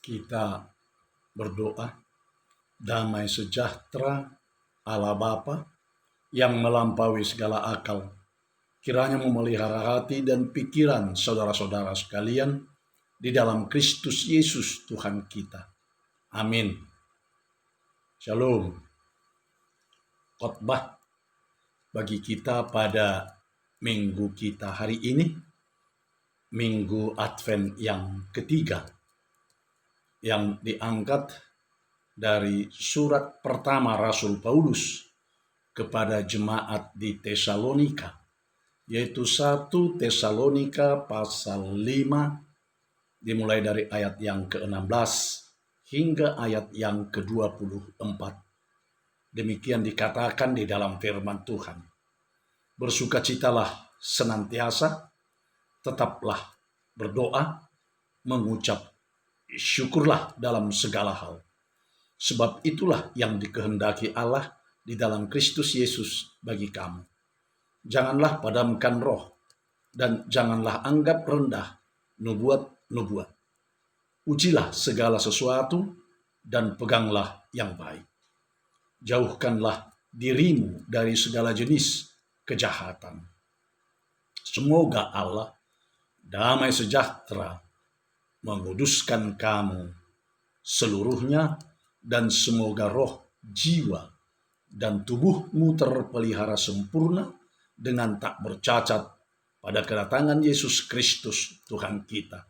Kita berdoa. Damai sejahtera Allah Bapa yang melampaui segala akal, kiranya memelihara hati dan pikiran saudara-saudara sekalian di dalam Kristus Yesus Tuhan kita. Amin. Shalom. Khotbah bagi kita pada minggu kita hari ini, Minggu Advent yang ketiga, yang diangkat dari surat pertama Rasul Paulus kepada jemaat di Tesalonika, yaitu 1 Tesalonika pasal 5, dimulai dari ayat yang ke-16 hingga ayat yang ke-24. Demikian dikatakan di dalam firman Tuhan. Bersukacitalah senantiasa, tetaplah berdoa, mengucap syukurlah dalam segala hal. Sebab itulah yang dikehendaki Allah di dalam Kristus Yesus bagi kamu. Janganlah padamkan roh, dan janganlah anggap rendah nubuat-nubuat. Ujilah segala sesuatu, dan peganglah yang baik. Jauhkanlah dirimu dari segala jenis kejahatan. Semoga Allah, damai sejahtera, menguduskan kamu seluruhnya, dan semoga roh, jiwa, dan tubuhmu terpelihara sempurna dengan tak bercacat pada kedatangan Yesus Kristus Tuhan kita.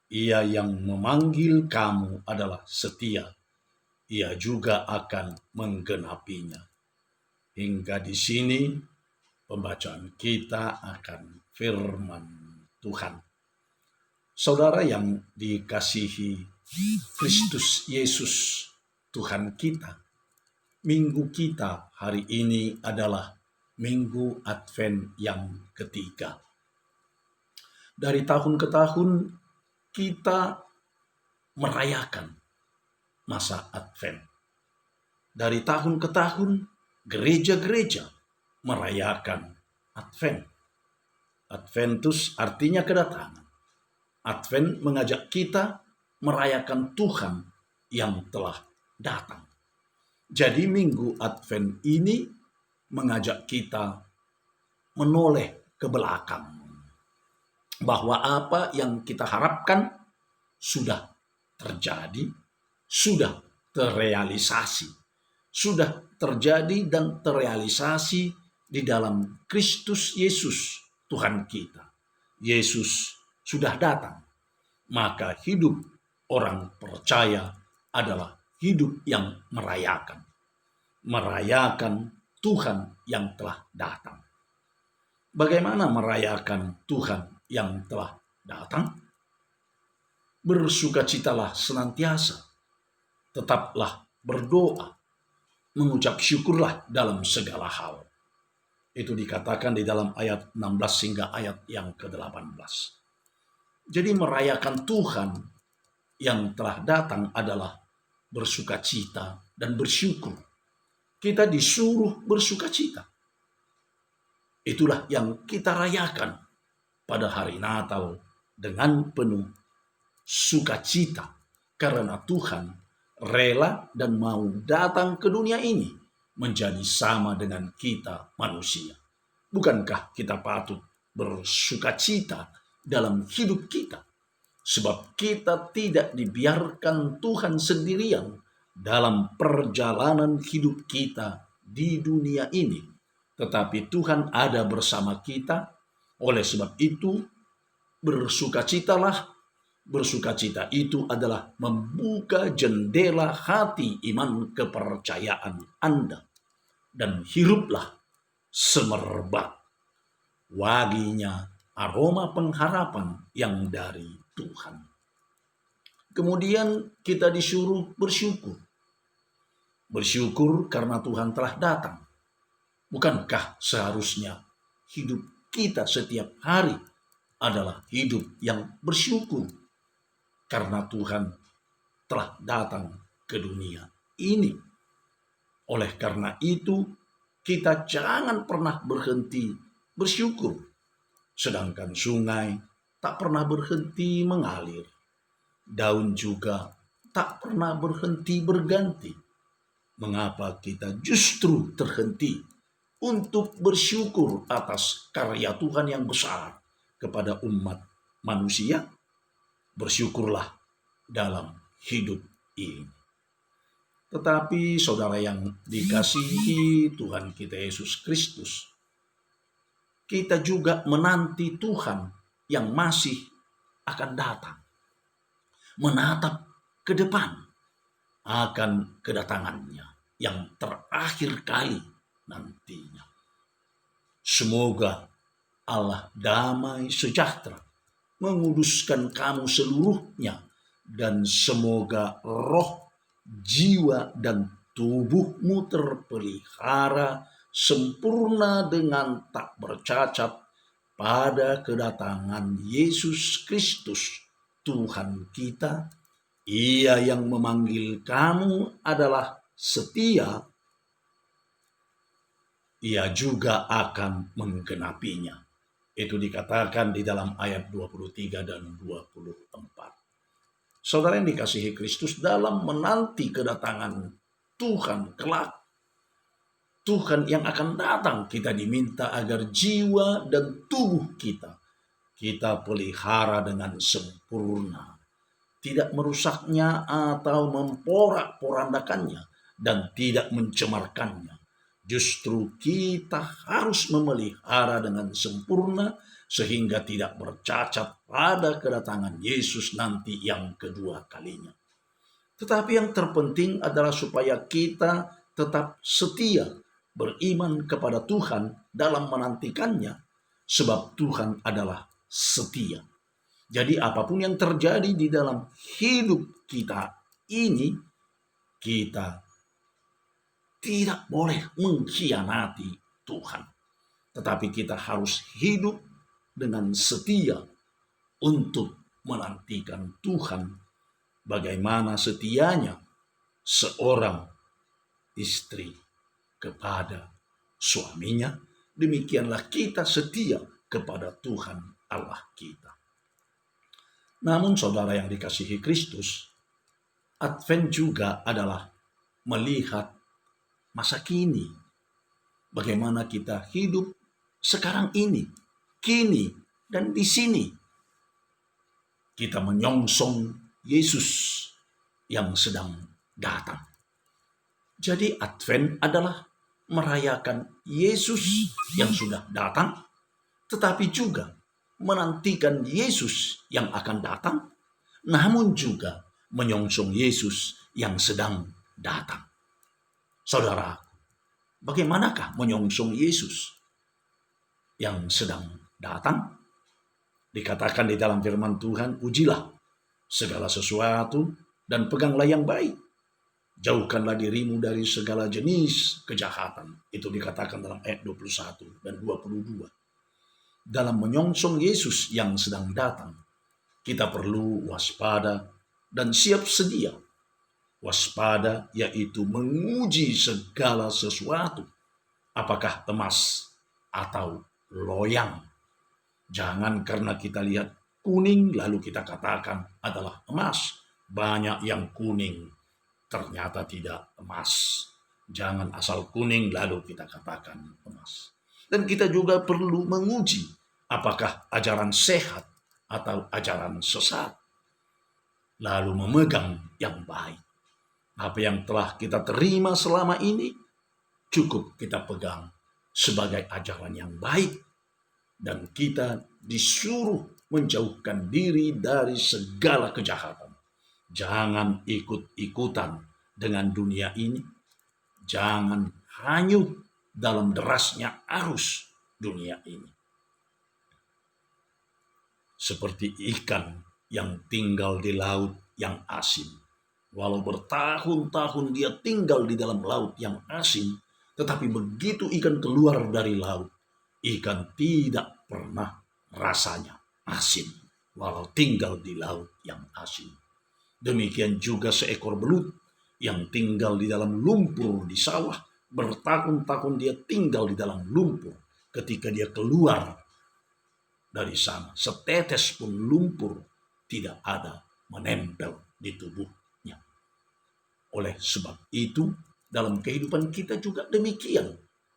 Ia yang memanggil kamu adalah setia. Ia juga akan menggenapinya. Hingga di sini pembacaan kita akan firman Tuhan. Saudara yang dikasihi Kristus Yesus Tuhan kita, minggu kita hari ini adalah Minggu Advent yang ketiga. Dari tahun ke tahun kita merayakan masa Advent. Dari tahun ke tahun gereja-gereja merayakan Advent. Adventus artinya kedatangan. Advent mengajak kita merayakan Tuhan yang telah datang. Jadi minggu Advent ini mengajak kita menoleh ke belakang. Bahwa apa yang kita harapkan sudah terjadi, sudah terrealisasi. Sudah terjadi dan terrealisasi di dalam Kristus Yesus Tuhan kita. Yesus sudah datang. Maka hidup orang percaya adalah hidup yang merayakan. Merayakan Tuhan yang telah datang. Bagaimana merayakan Tuhan yang telah datang? Bersukacitalah senantiasa. Tetaplah berdoa. Mengucap syukurlah dalam segala hal. Itu dikatakan di dalam ayat 16 hingga ayat yang ke-18. Jadi merayakan Tuhan yang telah datang adalah bersukacita dan bersyukur. Kita disuruh bersukacita. Itulah yang kita rayakan pada hari Natal dengan penuh sukacita. Karena Tuhan rela dan mau datang ke dunia ini menjadi sama dengan kita manusia. Bukankah kita patut bersukacita dalam hidup kita? Sebab kita tidak dibiarkan Tuhan sendirian dalam perjalanan hidup kita di dunia ini. Tetapi Tuhan ada bersama kita. Oleh sebab itu, bersukacitalah. Bersukacita itu adalah membuka jendela hati iman kepercayaan Anda. Dan hiruplah semerbak waginya aroma pengharapan yang dari Tuhan. Kemudian kita disuruh bersyukur. Bersyukur karena Tuhan telah datang. Bukankah seharusnya hidup kita setiap hari adalah hidup yang bersyukur karena Tuhan telah datang ke dunia ini. Oleh karena itu, kita jangan pernah berhenti bersyukur. Sedangkan sungai tak pernah berhenti mengalir. Daun juga tak pernah berhenti berganti. Mengapa kita justru terhenti untuk bersyukur atas karya Tuhan yang besar kepada umat manusia? Bersyukurlah dalam hidup ini. Tetapi saudara yang dikasihi Tuhan kita Yesus Kristus, kita juga menanti Tuhan yang masih akan datang. Menatap ke depan akan kedatangannya yang terakhir kali nantinya. Semoga Allah damai sejahtera menguduskan kamu seluruhnya, dan semoga roh, jiwa, dan tubuhmu terpelihara sempurna dengan tak bercacat pada kedatangan Yesus Kristus Tuhan kita. Ia yang memanggil kamu adalah setia, ia juga akan menggenapinya. Itu dikatakan di dalam ayat 23 dan 24. Saudara yang dikasihi Kristus, dalam menanti kedatangan Tuhan kelak, Tuhan yang akan datang, kita diminta agar jiwa dan tubuh kita pelihara dengan sempurna, tidak merusaknya atau memporak-porandakannya, dan tidak mencemarkannya. Justru kita harus memelihara dengan sempurna sehingga tidak bercacat pada kedatangan Yesus nanti yang kedua kalinya. Tetapi yang terpenting adalah supaya kita tetap setia beriman kepada Tuhan dalam menantikannya, sebab Tuhan adalah setia. Jadi apapun yang terjadi di dalam hidup kita ini, kita tidak boleh mengkhianati Tuhan. Tetapi kita harus hidup dengan setia untuk menantikan Tuhan. Bagaimana setianya seorang istri kepada suaminya, demikianlah kita setia kepada Tuhan Allah kita. Namun saudara yang dikasihi Kristus, Advent juga adalah melihat masa kini. Bagaimana kita hidup sekarang ini, kini, dan di sini. Kita menyongsong Yesus yang sedang datang. Jadi Advent adalah merayakan Yesus yang sudah datang, tetapi juga menantikan Yesus yang akan datang, namun juga menyongsong Yesus yang sedang datang. Saudara, bagaimanakah menyongsong Yesus yang sedang datang? Dikatakan di dalam firman Tuhan, ujilah segala sesuatu dan peganglah yang baik. Jauhkanlah dirimu dari segala jenis kejahatan. Itu dikatakan dalam ayat 21 dan 22. Dalam menyongsong Yesus yang sedang datang, kita perlu waspada dan siap sedia. Waspada yaitu menguji segala sesuatu, apakah emas atau loyang. Jangan karena kita lihat kuning lalu kita katakan adalah emas. Banyak yang kuning ternyata tidak emas. Jangan asal kuning lalu kita katakan emas. Dan kita juga perlu menguji apakah ajaran sehat atau ajaran sesat, lalu memegang yang baik. Apa yang telah kita terima selama ini cukup kita pegang sebagai ajaran yang baik, dan kita disuruh menjauhkan diri dari segala kejahatan. Jangan ikut-ikutan dengan dunia ini. Jangan hanyut dalam derasnya arus dunia ini. Seperti ikan yang tinggal di laut yang asin. Walau bertahun-tahun dia tinggal di dalam laut yang asin, tetapi begitu ikan keluar dari laut, ikan tidak pernah rasanya asin, walau tinggal di laut yang asin. Demikian juga seekor belut yang tinggal di dalam lumpur di sawah, bertahun-tahun dia tinggal di dalam lumpur. Ketika dia keluar dari sana, setetes pun lumpur tidak ada menempel di tubuhnya. Oleh sebab itu, dalam kehidupan kita juga demikian.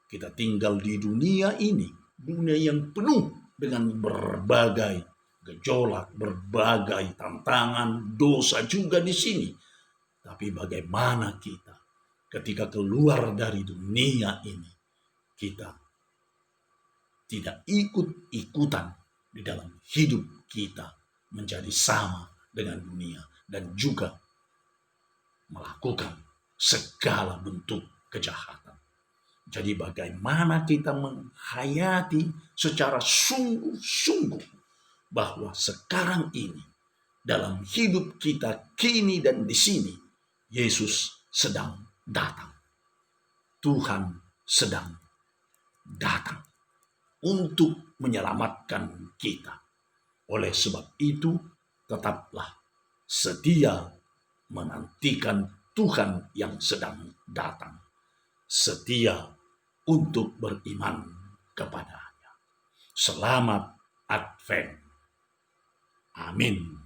Kita tinggal di dunia ini, dunia yang penuh dengan berbagai gejolak, berbagai tantangan, dosa juga di sini. Tapi bagaimana kita ketika keluar dari dunia ini, kita tidak ikut-ikutan di dalam hidup kita menjadi sama dengan dunia dan juga melakukan segala bentuk kejahatan. Jadi bagaimana kita menghayati secara sungguh-sungguh bahwa sekarang ini dalam hidup kita kini dan di sini Yesus sedang datang. Tuhan sedang datang untuk menyelamatkan kita. Oleh sebab itu, tetaplah setia menantikan Tuhan yang sedang datang. Setia untuk beriman kepadanya. Selamat Advent. Amin.